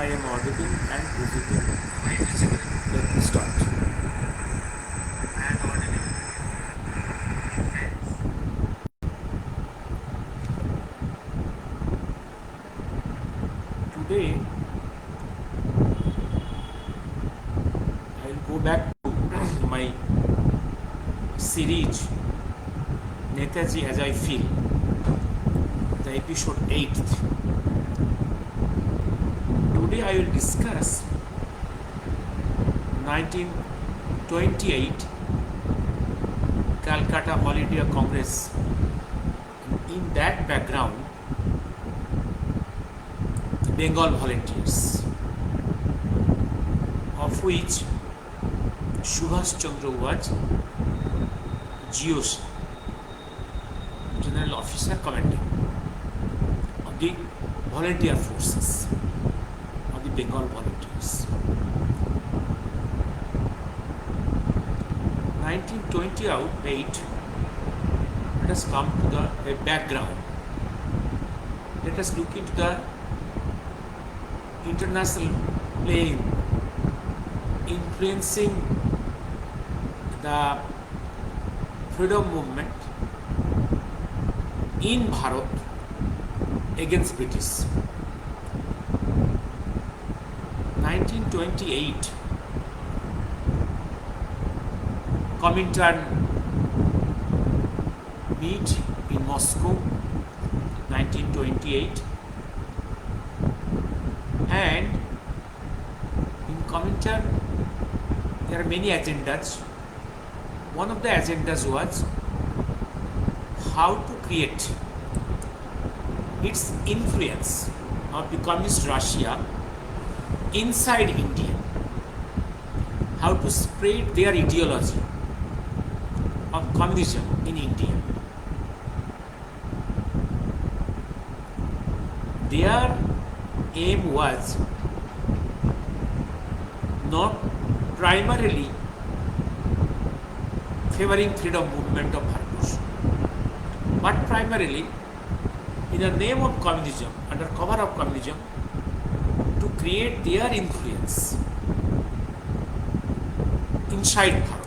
I am audible and visible. Let me start. Today, I'll go back to my series Netaji as I feel, the episode 8th. Today I will discuss 1928 Calcutta All India Congress. In that background, Bengal volunteers, of which Subash Chandra was GOC, General Officer Commanding of the volunteer forces of the Bengal volunteers. 1928, let us come to the background. Let us look into the international plane influencing the freedom movement in Bharat against British. 1928, Comintern meet in Moscow, 1928, and in Comintern there are many agendas. One of the agendas was how to create its influence of the communist Russia inside India, how to spread their ideology of communism in India. Their aim was not primarily favoring freedom movement of Bharat, but primarily in the name of communism, under cover of communism, to create their influence inside Bharat.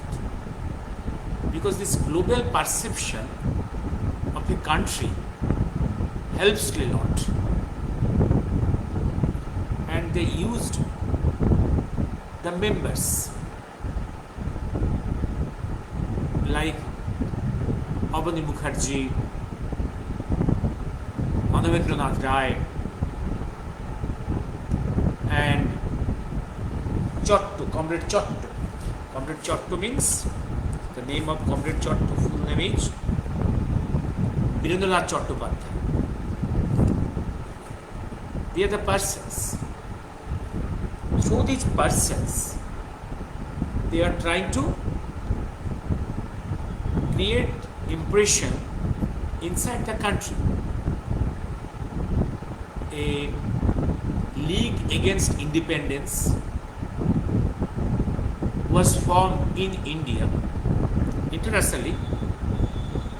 Because this global perception of a country helps a lot. And they used the members like Abani Mukherjee, Manavendranath Rai, and Chotto, Comrade Chotto. Comrade Chotto means, the name of Comrade Chotto full name is Virendranath Chattopadhyay. They are the persons. Through these persons, they are trying to create impression inside the country. A league against independence was formed in India internationally,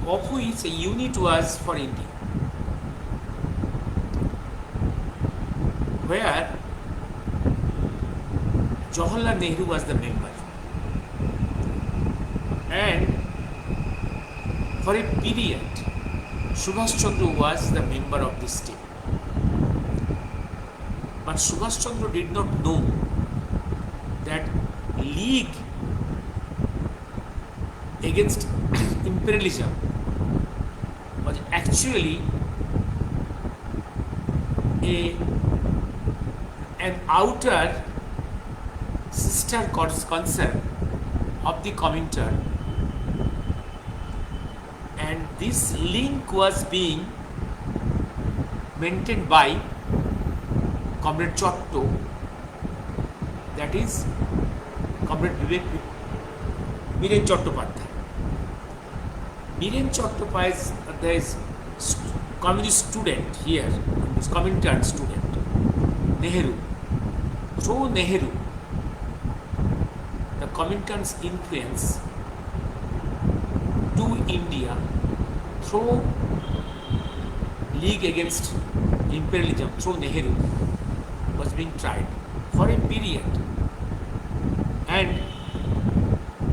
of which a unit was for India, where Jawaharlal Nehru was the member, and for a period Subash Chandra was the member of this team. But Subash Chandra did not know that League against imperialism was actually an outer sister concern of the Comintern, and this link was being maintained by Comrade Chotto, that is Comrade Viren Chattopadhyay. Viren Chattopadhyay is communist student here, is Comintern student, Nehru. Through Nehru, the Comintern's influence to India through League Against Imperialism through Nehru was being tried for a period, and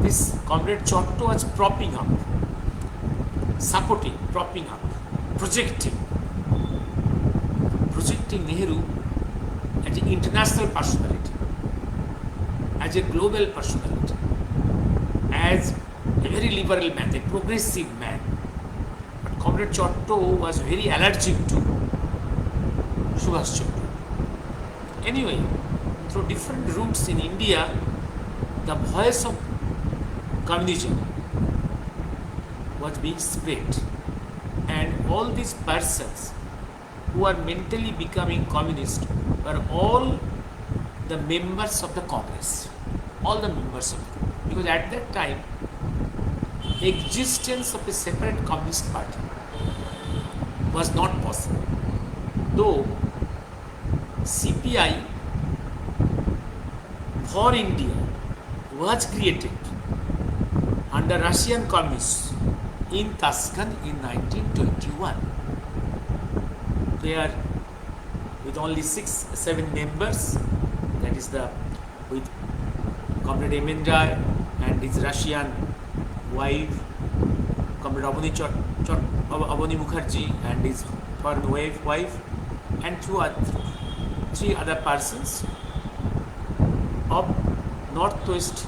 this Comrade Chotto was propping up, supporting, propping up, projecting Nehru as an international personality, as a global personality, as a very liberal man, a progressive man. But Comrade Chotto was very allergic to Subash Chandra. Anyway, through different routes in India, the voice of communism was being spread, and all these persons who are mentally becoming communist were all the members of the Congress, all the members of it. Because at that time, existence of a separate communist party was not possible. Though CPI for India was created under Russian communists in Tashkent in 1921. There, with only 6-7 members, that is with Comrade Emendra and his Russian wife, Comrade Abani Mukherjee and his foreign wife, and three other persons of northwest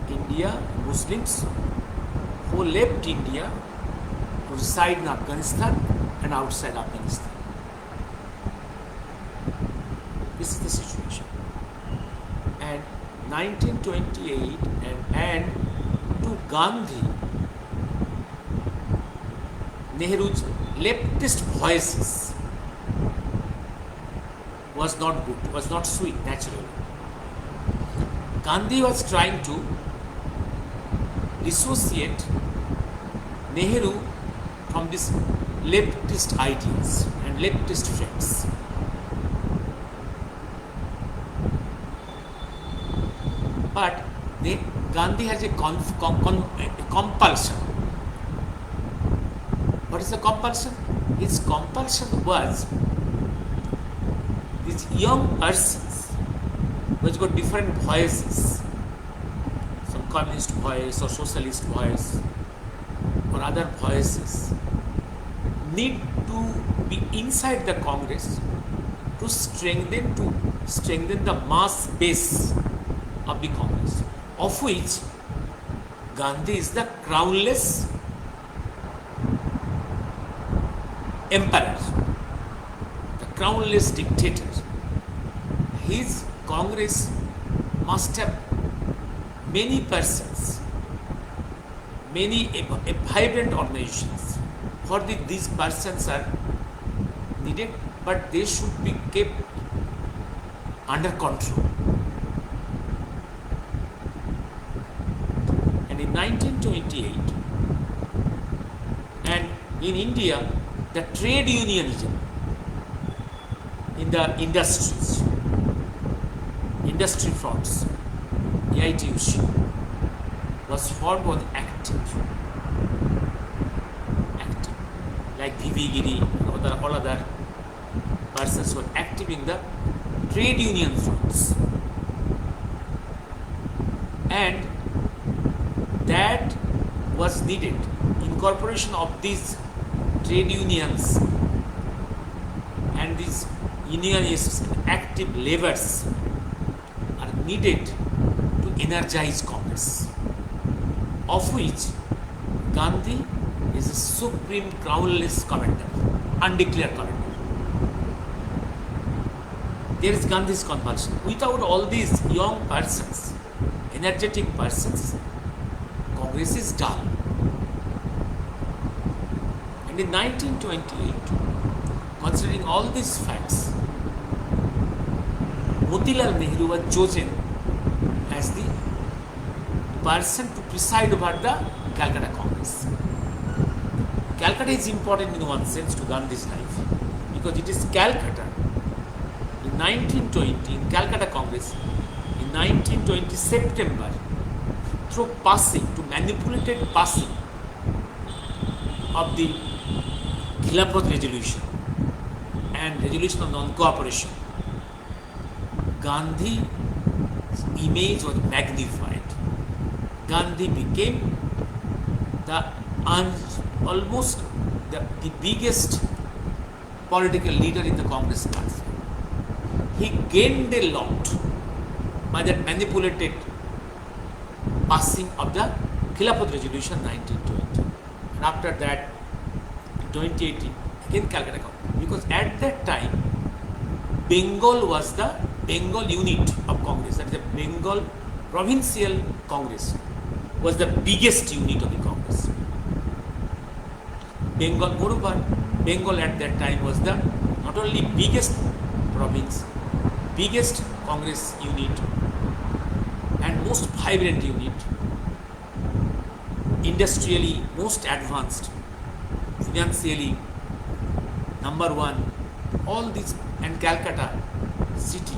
India, Muslims who left India to reside in Afghanistan and outside Afghanistan. This is the situation. And 1928 and to Gandhi, Nehru's leftist voices was not good, was not sweet naturally. Gandhi was trying to dissociate Nehru from these leftist ideas and leftist friends. But Gandhi has a compulsion. What is the compulsion? His compulsion was these young persons which got different voices, some communist voice or socialist voice or other voices, need to be inside the Congress to strengthen the mass base of the Congress, of which Gandhi is the crownless emperor, the crownless dictator. His Congress must have many persons, many vibrant organizations. For these persons are needed, but they should be kept under control. And in 1928, and in India, the trade unionism in the industries, industry fronts, AITUC, was formed, was active, like V.V. Giri and all other persons were active in the trade union fronts. And that was needed. Incorporation of these trade unions and these unionist active laborers are needed to energize Congress, of which Gandhi is a supreme crownless commander, undeclared commander. There is Gandhi's compulsion. Without all these young persons, energetic persons, Congress is dull. And in 1928, considering all these facts, Motilal Nehru was chosen as the person to preside over the Calcutta Congress. Calcutta is important in one sense to Gandhi's life because it is Calcutta in 1920 in Calcutta Congress in 1920 September through manipulated passing of the Khilafat resolution and resolution of non-cooperation Gandhi's image was magnified. Gandhi became the almost the biggest political leader in the Congress party. He gained a lot by that manipulated passing of the Khilafat Resolution 1920. And after that, 2018, again Calcutta Congress. Because at that time, Bengal was the Bengal unit of Congress, that is the Bengal Provincial Congress, was the biggest unit of the Congress. Bengal, moreover, Bengal at that time was the not only biggest province, biggest Congress unit, and most vibrant unit, industrially most advanced, financially number one, all these, and Calcutta city.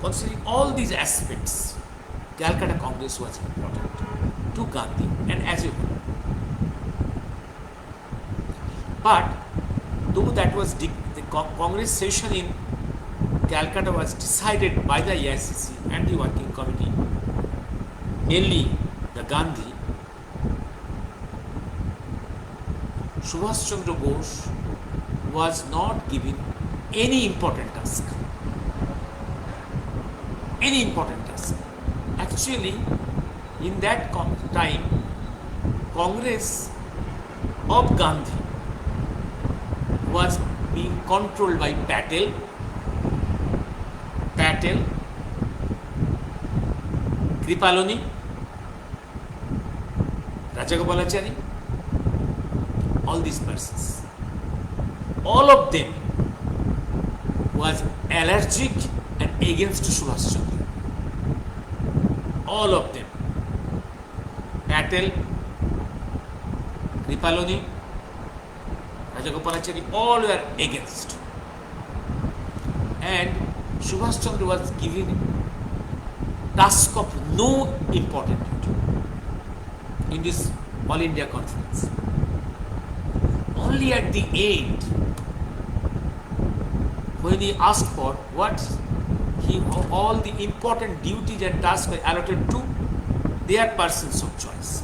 Considering all these aspects, Calcutta Congress was important to Gandhi and as a whole. But though that was the Congress session in Calcutta was decided by the AICC and the working committee, mainly the Gandhi, Subash Chandra Bose was not given any important task. Any important task. Actually, in that time, Congress of Gandhi was being controlled by Patel, Kripalani, Rajagopalachari, all these persons. All of them was allergic and against Subash Chandra. All of them. Patel, Kripalani, Rajagopalachari, all were against. And Subash Chandra was given task of no important duty in this All India Conference. Only at the end, when he asked for what all the important duties and tasks were allotted to their persons of choice.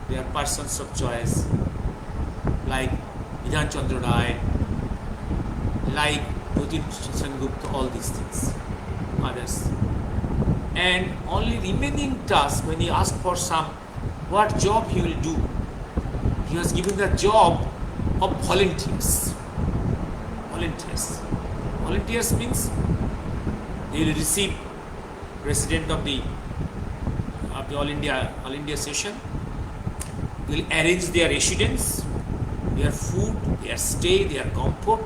Their persons of choice, like Vidhan Chandra Rai, like Jyotir Sengupta, all these things, others. And only remaining task, when he asked for what job he will do, he was given the job of volunteers. Volunteers means they will receive president of the All India session, will arrange their residence, their food, their stay, their comfort,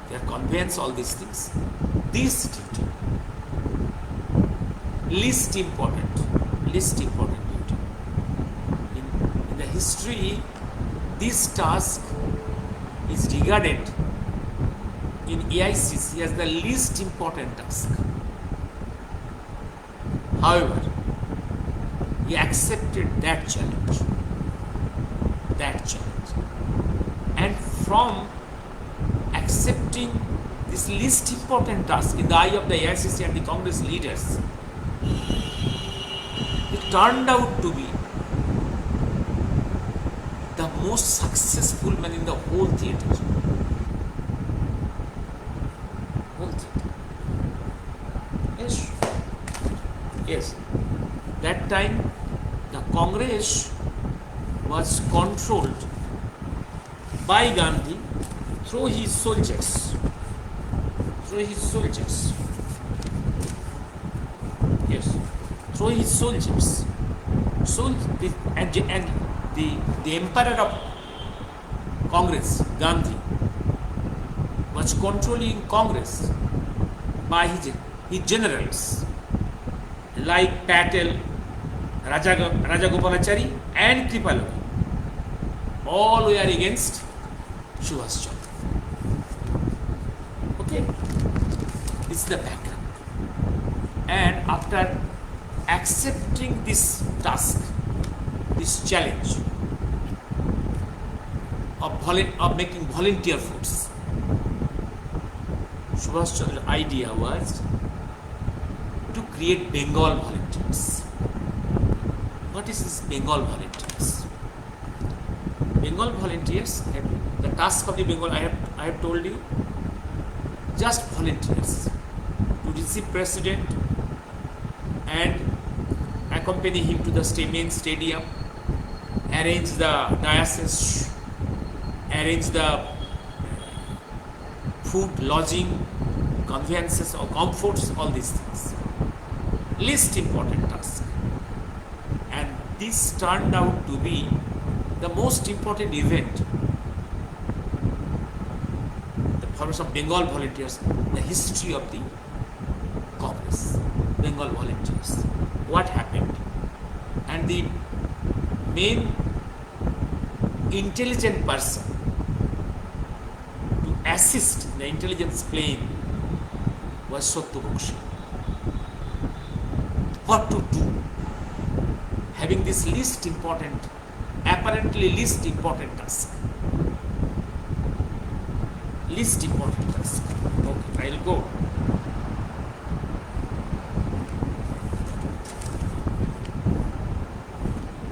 their conveyance, all these things. This duty, least important duty. In the history, this task is regarded in AICC as the least important task. However, he accepted that challenge. And from accepting this least important task in the eye of the AICC and the Congress leaders, it turned out to be the most successful man in the whole theatre. Yes. That time, the Congress was controlled by Gandhi through his soldiers. Yes, through his soldiers. And the emperor of Congress, Gandhi, was controlling Congress by his generals like Patel, Rajagopalachari and Kripalani. All were against Subash Chandra. Okay, this is the background. And after accepting this task, this challenge of making volunteer force, Subash Chandra's idea was to create Bengal volunteers. What is this Bengal volunteers? Bengal volunteers, the task of the Bengal, I have told you, just volunteers to receive president and accompany him to the main stadium, arrange the diocese, arrange the food, lodging, conveyances or comforts, all these things. Least important task. And this turned out to be the most important event, the formation of Bengal volunteers, the history of the Congress, Bengal volunteers. What happened? And the main intelligent person to assist in the intelligence plane was Satya Bokshi. What to do? Having this apparently least important task. Least important task. Okay, I'll go.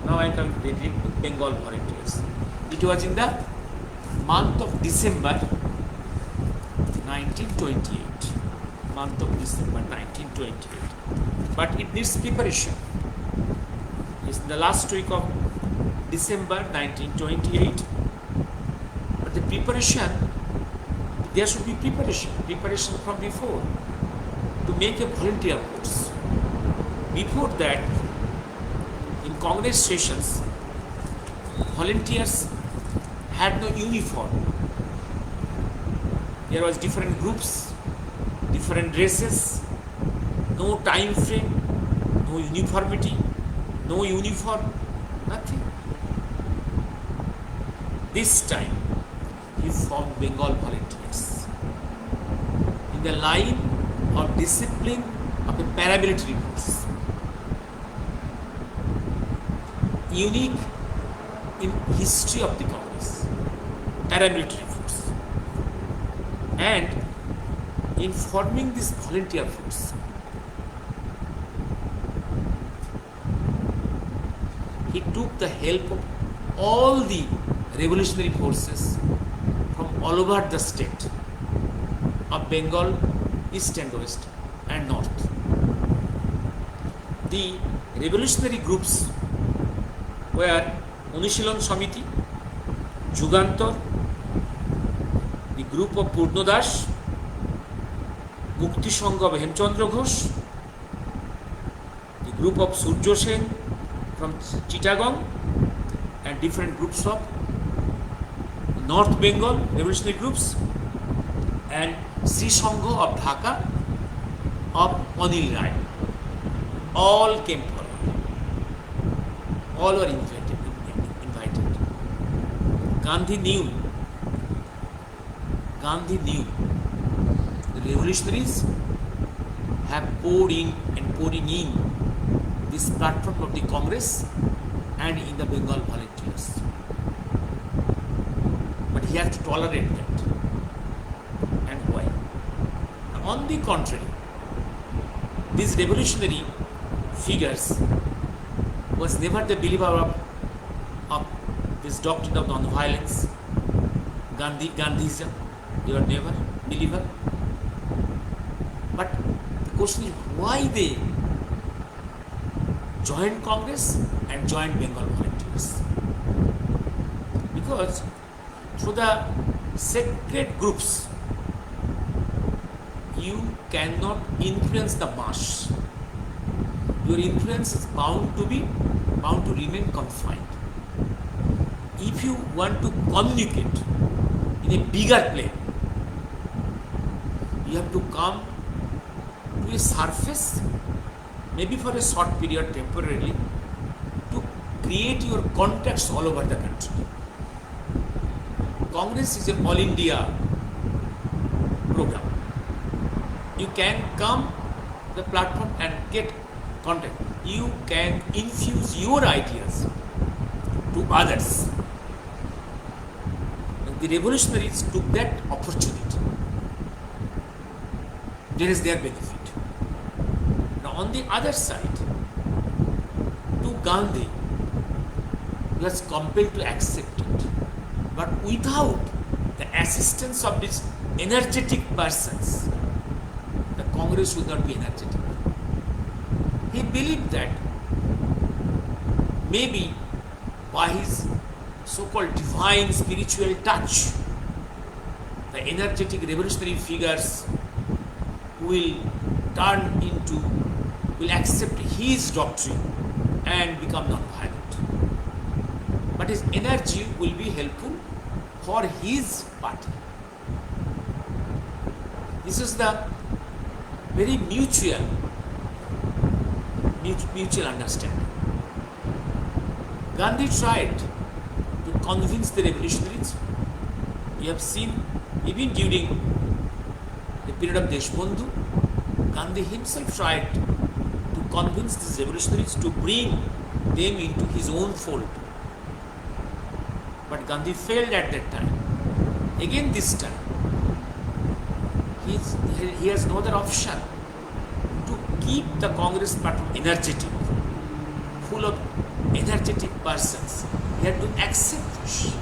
Now I come to Bengal volunteers. It was in the month of December 1928. Month of December 1928. But it needs preparation. It's the last week of December 1928. But the preparation, there should be preparation from before to make a volunteer force. Before that, in Congress sessions, volunteers had no uniform. There was different groups, different dresses, no time frame, no uniformity, no uniform, nothing. This time, he formed Bengal volunteers in the line of discipline of a paramilitary force. Unique in history of the Congress, paramilitary force. And in forming this volunteer force, he took the help of all the revolutionary forces from all over the state of Bengal, east and west and north. The revolutionary groups were Onishilon Samiti, Jugantor, the group of Purno Das, Mukti Sangha of Hemchandra Ghosh, the group of Surjo Sen from Chittagong, and different groups of North Bengal revolutionary groups, and Sri Sangha of Dhaka of Anil Rai. All came forward. All were invited. Gandhi knew the revolutionaries have pouring in this platform of the Congress and in the Bengal volunteers. But he had to tolerate that. And why? On the contrary, these revolutionary figures was never the believer of this doctrine of non-violence, Gandhism. They were never believer. But the question is why they joined Congress and joined Bengal volunteers. Because through the sacred groups, you cannot influence the mass. Your influence is bound to remain confined. If you want to communicate in a bigger plane, you have to come to a surface, maybe for a short period temporarily, to create your contacts all over the country. Congress is an all India program. You can come to the platform and get contact. You can infuse your ideas to others. And the revolutionaries took that opportunity. there is their benefit. Now on the other side, to Gandhi, he was compelled to accept it. But without the assistance of these energetic persons, the Congress would not be energetic. He believed that maybe by his so-called divine spiritual touch, the energetic revolutionary figures will accept his doctrine and become non-violent. But his energy will be helpful for his party. This is the very mutual understanding. Gandhi tried to convince the revolutionaries. We have seen even during the period of Deshbandhu, Gandhi himself tried to convince these revolutionaries to bring them into his own fold. But Gandhi failed at that time. Again this time, he has no other option to keep the Congress party energetic, full of energetic persons. He had to accept this.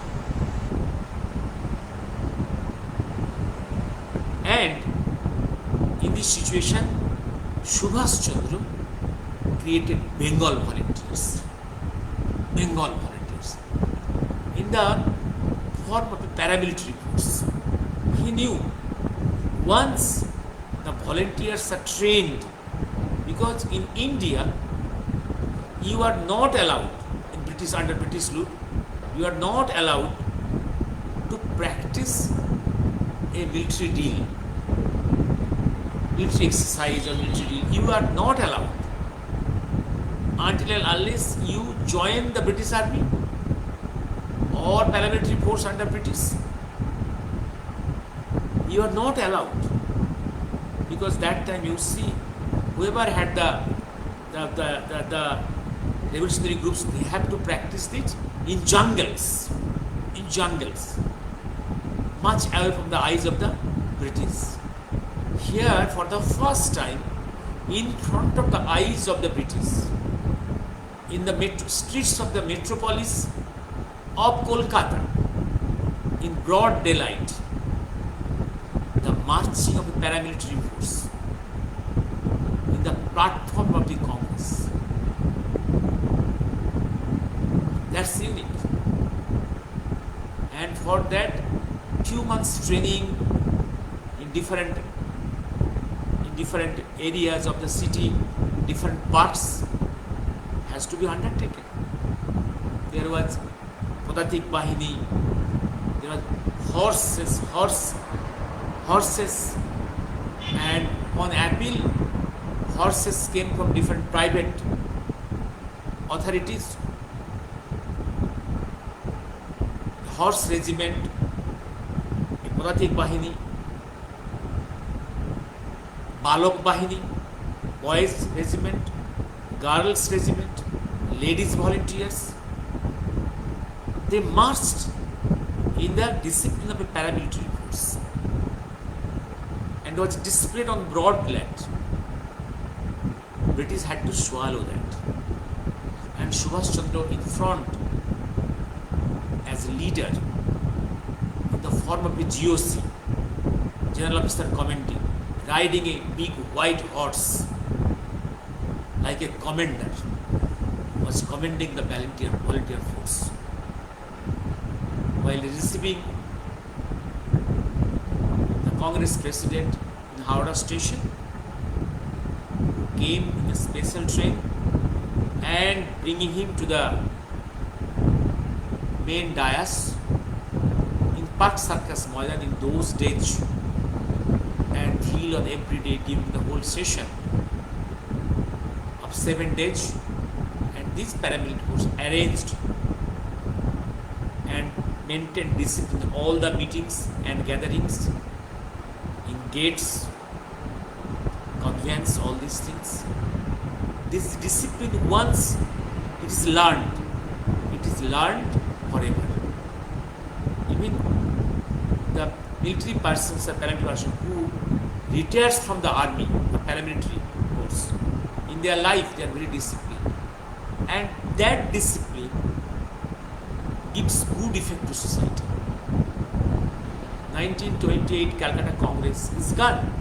And in this situation, Subash Chandra created Bengal volunteers. Bengal volunteers. In the form of a paramilitary force. He knew once the volunteers are trained, because in India, you are not allowed, under British rule, you are not allowed to practice a military drill, military exercise or military drill. You are not allowed until and unless you join the British Army or paramilitary force under British. You are not allowed, because that time you see whoever had the revolutionary groups, they have to practice it in jungles, much away from the eyes of the British. Here, for the first time, in front of the eyes of the British, in the streets of the metropolis of Kolkata, in broad daylight, the marching of a paramilitary force in the platform of the Congress. That's unique. And for that, 2 months training in different areas of the city, different parts, has to be undertaken. There was Padatik Bahini, there was horses, and on appeal, horses came from different private authorities. Horse regiment, Padatik Bahini, Balok Bahini, boys regiment, girls regiment, ladies volunteers. They marched in the discipline of a paramilitary force and was displayed on broad daylight. British had to swallow that. And Subash Chandra in front as a leader in the form of a GOC, General Officer Commanding, riding a big white horse like a commander, was commanding the volunteer force. While receiving the Congress President in Howrah Station, who came in a special train and bringing him to the main dais in Park Circus Maidan in those days, and drill on every day during the whole session of 7 days. And this paramilitary force arranged and maintained discipline in all the meetings and gatherings, in gates, convents, all these things. This discipline, once it is learned forever. Even the military persons or paramilitary persons who retires from the army, the paramilitary force. In their life, they are very disciplined. And that discipline gives good effect to society. 1928 Calcutta Congress is gone.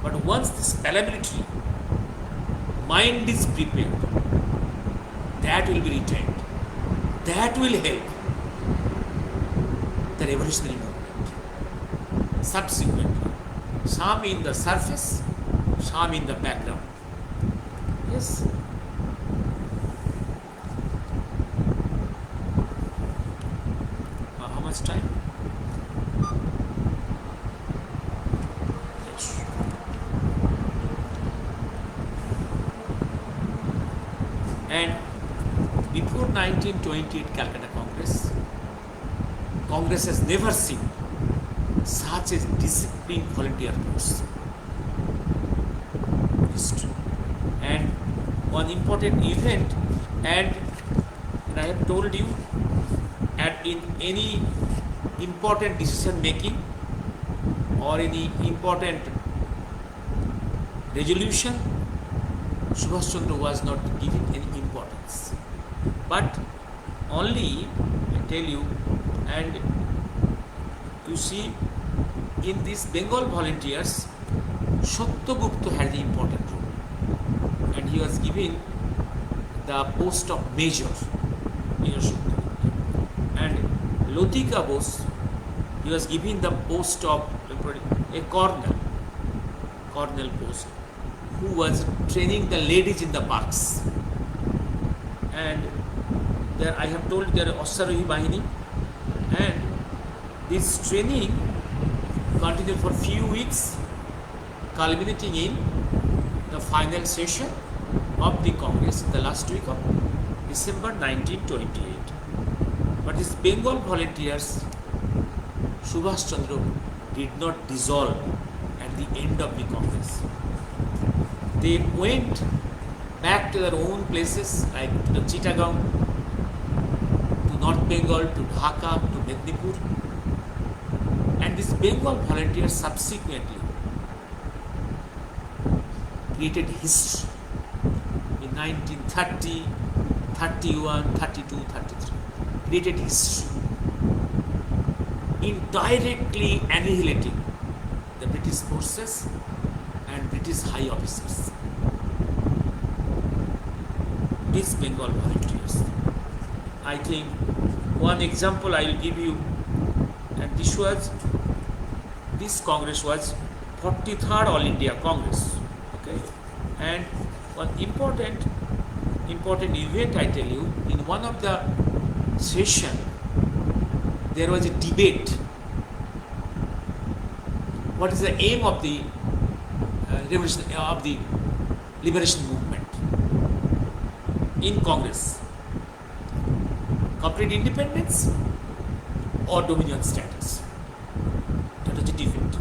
But once this paramilitary mind is prepared, that will be retained. That will help the revolutionary movement. Subsequently, some in the surface, some in the background. Yes. How much time? Yes. And before 1928 Calcutta Congress has never seen such a disciplined volunteer force. And one important event, and I have told you, in any important decision making or any important resolution, Subash Chandra was not given any importance. But only, I tell you, and you see, in these Bengal volunteers, Satyagupta had the important role, and he was given the post of major in Satyagupta. And Lotika Bose, he was given the post of a colonel post, who was training the ladies in the parks. And there, I have told, there are Ossarohi Bahini, and this training continued for few weeks, culminating in the final session of the Congress in the last week of December 1928. But these Bengal volunteers, Subash Chandra did not dissolve at the end of the Congress. They went back to their own places, like to the Chittagong, to North Bengal, to Dhaka, to Mednipur. And these Bengal volunteers subsequently created history in 1930, 31, 32, 33. Created history in directly annihilating the British forces and British high officers. These Bengal volunteers. I think one example I will give you, and this Congress was 43rd All India Congress. Okay, and one important event, I tell you, in one of the session there was a debate. What is the aim of the liberation movement in Congress? Complete independence or dominion status? That was the debate.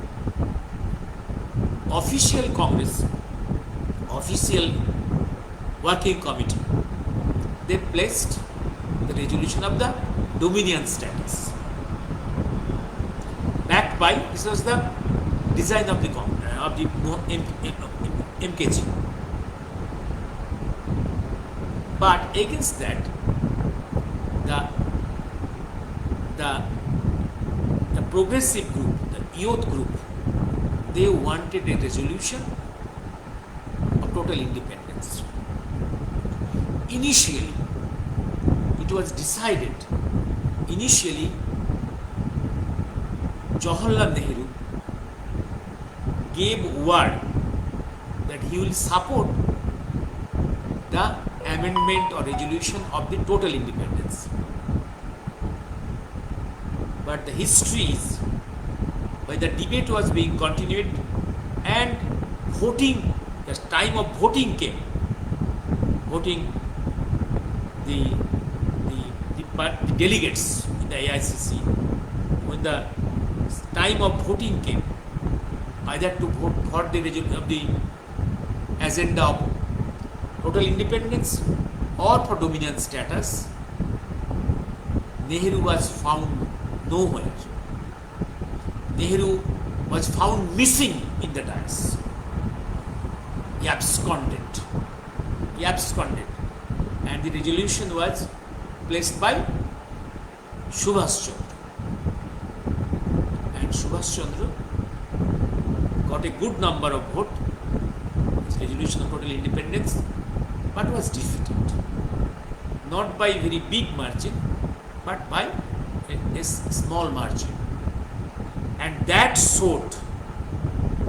Official Congress, official working committee, they placed the resolution of the dominion status, backed by, this was the design of the MKG. But against that, the progressive group, the youth group, they wanted a resolution of total independence. Initially, it was decided, Jawaharlal Nehru gave word that he will support the amendment or resolution of the total independence. But the history is, while the debate was being continued and voting, the time of voting came, the delegates in the AICC, when the time of voting came, either to vote for the resolution of the agenda of total independence or for dominion status, Nehru was found nowhere. Nehru was found missing in the dais. He absconded. He absconded. And the resolution was placed by Subash Chandra. And Subash Chandra got a good number of votes, his resolution of total independence, but was defeated. Not by very big margin, but by a small margin. And that showed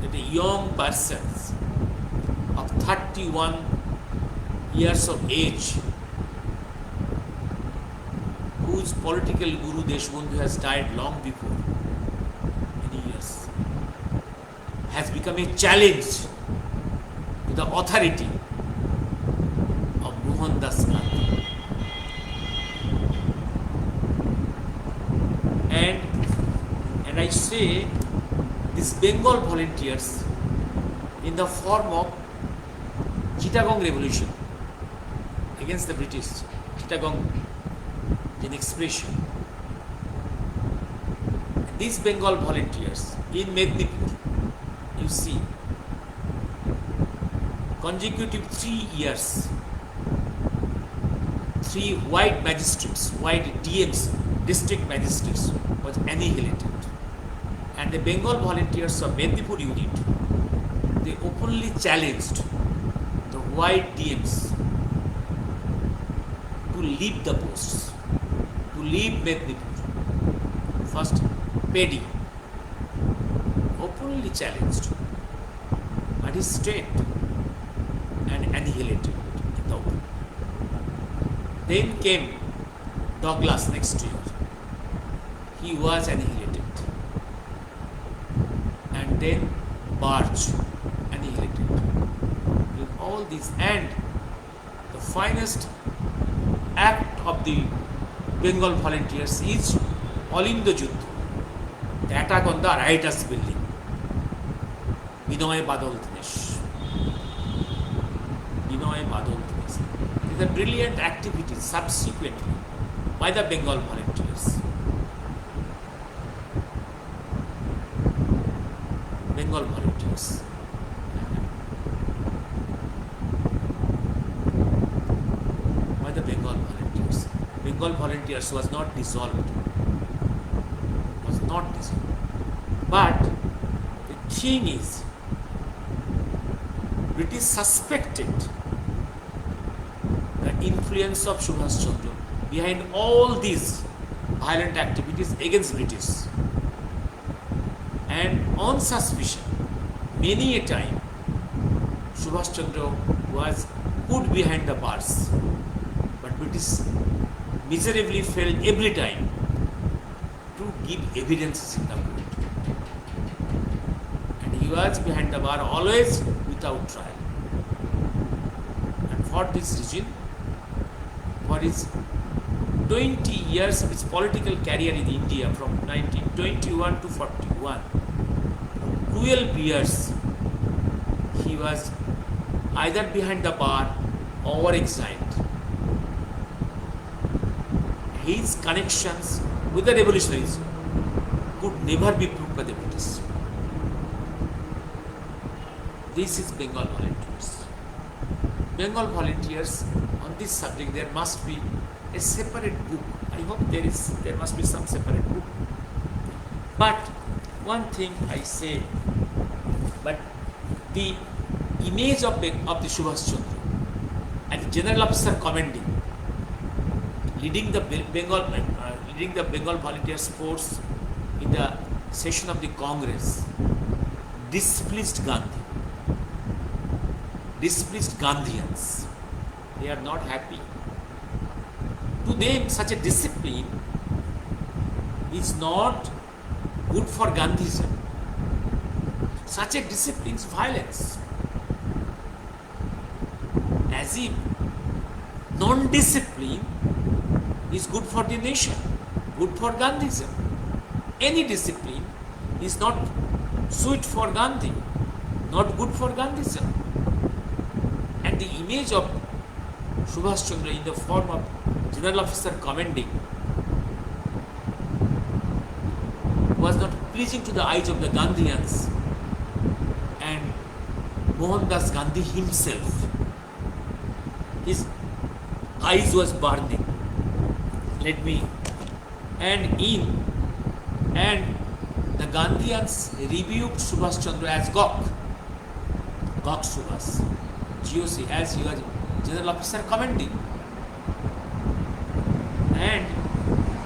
that a young person of 31 years of age, whose political guru Deshbandhu has died long before, many years, has become a challenge to the authority of Mohandas Gandhi. And I say these Bengal volunteers in the form of Chittagong Revolution against the British. Chittagong is an expression. These Bengal volunteers in Mednipur, you see, consecutive 3 years, 3 white magistrates, white DMs, district magistrates, was annihilated. And the Bengal volunteers of Mednipur unit, they openly challenged the white DMs to leave the posts, to leave Mednipur. First, Pedi openly challenged, but he stayed and annihilated in the open. Then came Douglas next year. He was annihilated. And then Barge annihilated. With all these, and the finest act of the Bengal volunteers is Olindo Juddha, the attack on the riotous building. Binoy Badal Dinesh. Binoy Badal Dinesh. These are brilliant activities subsequently by the Bengal volunteers. Bengal volunteers. By the Bengal volunteers. Bengal volunteers was not dissolved. Was not dissolved. But the thing is, British suspected the influence of Subash Chandra behind all these violent activities against British. And on suspicion, many a time, Subash Chandra was put behind the bars. But British miserably failed every time to give evidences in the court. And he was behind the bar always without trial. And for this reason, for his 20 years of his political career in India from 1921 to 41, 12 years he was either behind the bar or exiled. His connections with the revolutionaries could never be proved by the British. This is Bengal volunteers. Bengal volunteers, on this subject there must be a separate book. I hope there must be some separate book. But one thing I say, but the image of the Subash Chandra as general officer commanding, leading the Bengal volunteers force in the session of the Congress, displeased Gandhi, displeased Gandhians. They are not happy. To them, such a discipline is not good for Gandhism. Such a discipline is violence. As if non-discipline is good for the nation, good for Gandhism. Any discipline is not sweet for Gandhi, not good for Gandhism. And the image of Subash Chandra in the form of general officer commanding was not pleasing to the eyes of the Gandhians. and Mohandas Gandhi himself, his eyes was burning. Let me, and the Gandhians rebuked Subash Chandra as Gok Subhas, GOC, as he was General Officer commanding. And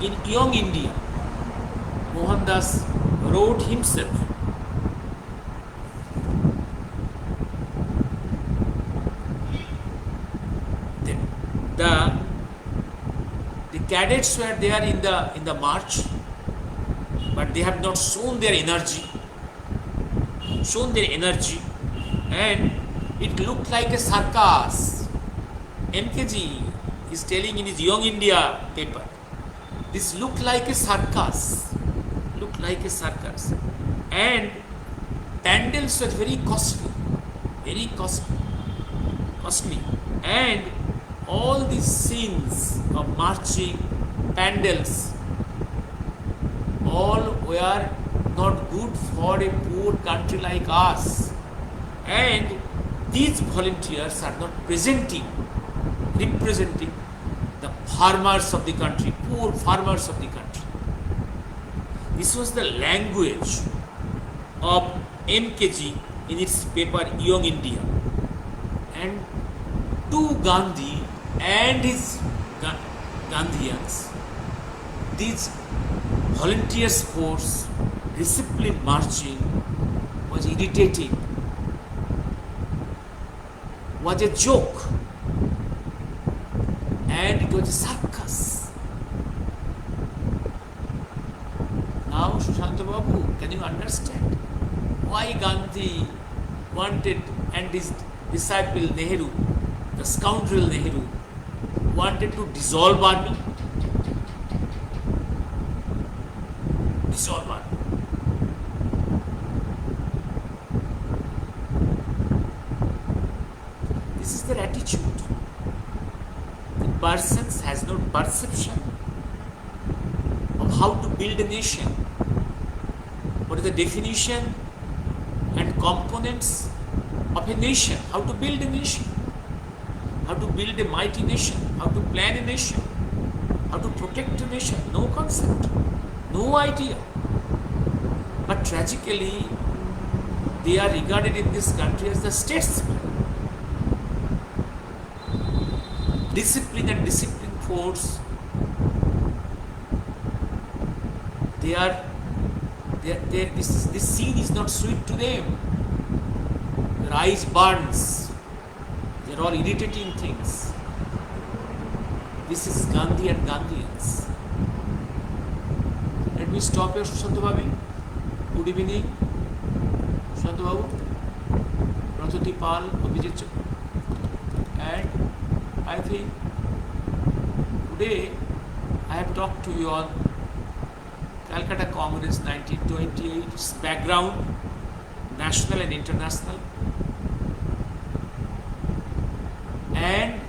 in Young India, Mohandas wrote himself, the cadets were there in the march, but they have not shown their energy, and it looked like a circus. MKG is telling in his Young India paper, this looked like a circus, and pandals were very costly, and all these scenes of marching, pandals, all were not good for a poor country like us. And these volunteers are not representing the farmers of the country, poor farmers of the country. This was the language of MKG in its paper Young India. And to Gandhi and his Gandhians, these volunteers force, disciplined marching was irritating, was a joke, and it was a circus. Now, Sushanta Babu, can you understand why Gandhi wanted, and his disciple Nehru, the scoundrel Nehru, wanted to dissolve army? This is their attitude. The person has no perception of how to build a nation. What is the definition and components of a nation? How to build a nation? How to build a mighty nation? How to plan a nation? How to protect a nation? No concept, no idea. But tragically, they are regarded in this country as the statesmen. Discipline and discipline force, this scene is not sweet to them. Their eyes burns. They are all irritating things. This is Gandhi and Gandhians. Let me stop here, Sushanta Babu. Good evening, Sushanta Babu, Rathati Pal, Abhijit, and I think today I have talked to you on Calcutta Congress 1928, its background, national and international, and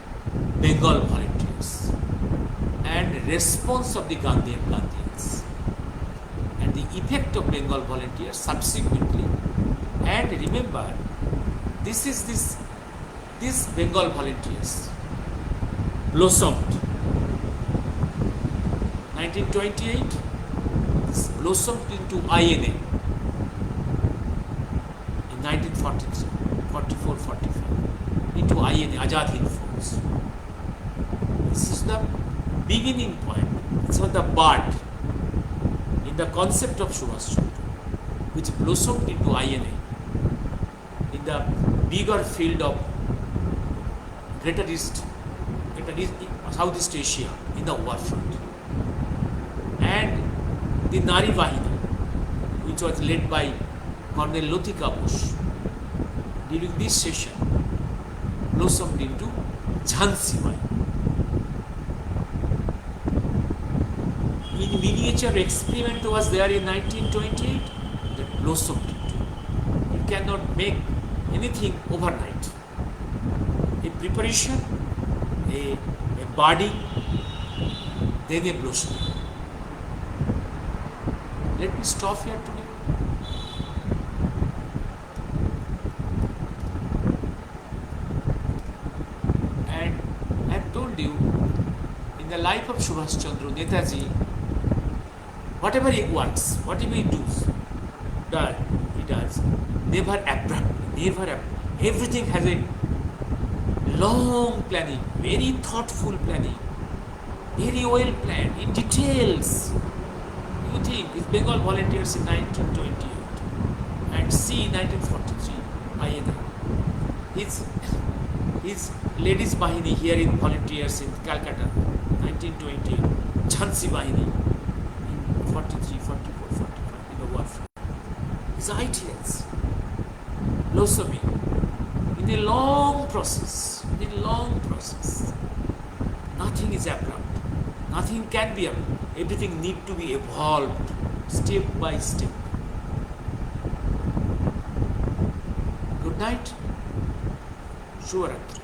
Bengal volunteers, and response of the Gandhians, and the effect of Bengal volunteers subsequently. And remember, this Bengal volunteers blossomed 1928, this blossomed into INA in 1943, 44, 45, into INA, Azad Hind Force. This is the beginning point. It's not the bud in the concept of Subash Chandra, which blossomed into INA in the bigger field of Greater East, Southeast Asia, in the war front. And the Nari Bahini, which was led by Colonel Lothika Bose, during this session blossomed into Jhansi Bai. In miniature experiment was there in 1928 that blossomed into. You cannot make anything overnight. A preparation, a budding, then a blossoming. Let me stop here today. the life of Subash Chandra, Netaji, whatever he works, whatever he does, never abruptly, everything has a long planning, very thoughtful planning, very well planned, in details. You think, his Bengal volunteers in 1928 and C 1943, INA. His ladies Bahini here in volunteers in Calcutta, 1928, Jhansi Bahini in 43, 44, 45 in the war front. His ideas, Losomi, in a long process, nothing is abrupt, nothing can be abrupt. Everything need to be evolved step by step. Good night. Shubharatri.